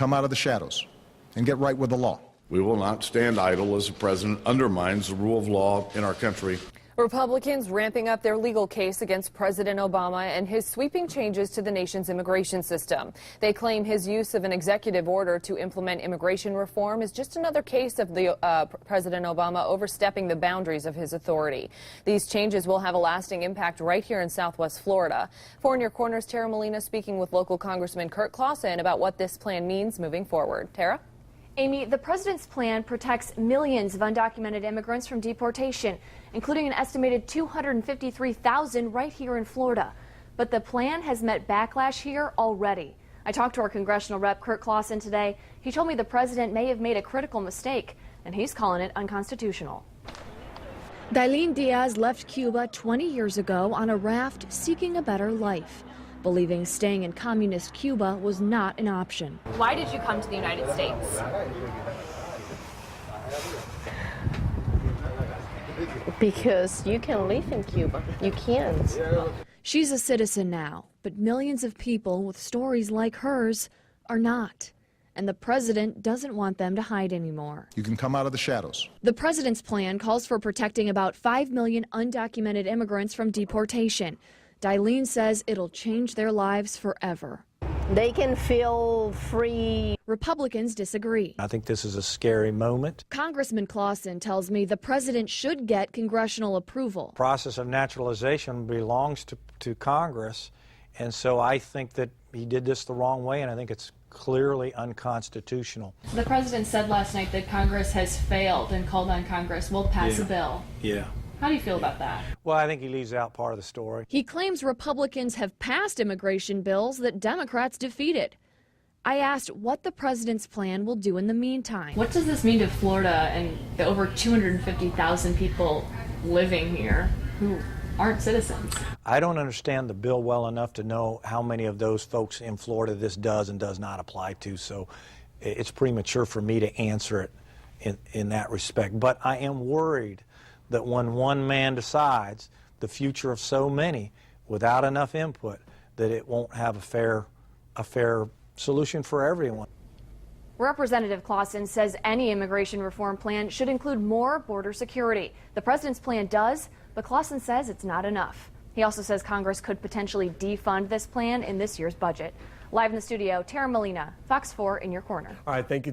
come out of the shadows and get right with the law. We will not stand idle as the president undermines the rule of law in our country. Republicans ramping up their legal case against President Obama and his sweeping changes to the nation's immigration system. They claim his use of an executive order to implement immigration reform is just another case of President Obama overstepping the boundaries of his authority. These changes will have a lasting impact right here in Southwest Florida. For In Your Corner's Tara Molina speaking with local Congressman Kurt Clausen about what this plan means moving forward. Tara? Amy, the president's plan protects millions of undocumented immigrants from deportation, including an estimated 253,000 right here in Florida. But the plan has met backlash here already. I talked to our congressional rep, Kurt Clausen, today. He told me the president may have made a critical mistake, and he's calling it unconstitutional. Dailene Diaz left Cuba 20 years ago on a raft seeking a better life, believing staying in communist Cuba was not an option. Why did you come to the United States? Because you can live in Cuba. You can't. She's a citizen now, but millions of people with stories like hers are not. And the president doesn't want them to hide anymore. You can come out of the shadows. The president's plan calls for protecting about 5 million undocumented immigrants from deportation. Dailene says it'll change their lives forever. They can feel free. Republicans disagree. I think this is a scary moment. Congressman Clausen tells me the president should get congressional approval. The process of naturalization belongs to Congress, and so I think that he did this the wrong way, and I think it's clearly unconstitutional. The president said last night that Congress has failed and called on Congress will pass a bill. Yeah. How do you feel about that? Well, I think he leaves out part of the story. He claims Republicans have passed immigration bills that Democrats defeated. I asked what the president's plan will do in the meantime. What does this mean to Florida and the over 250,000 people living here who aren't citizens? I don't understand the bill well enough to know how many of those folks in Florida this does and does not apply to, so it's premature for me to answer it in that respect. But I am worried that when one man decides the future of so many without enough input, that it won't have a fair solution for everyone. Representative Clausen says any immigration reform plan should include more border security. The president's plan does, but Clausen says it's not enough. He also says Congress could potentially defund this plan in this year's budget. Live in the studio, Tara Molina, Fox 4 in your corner. All right, thank you.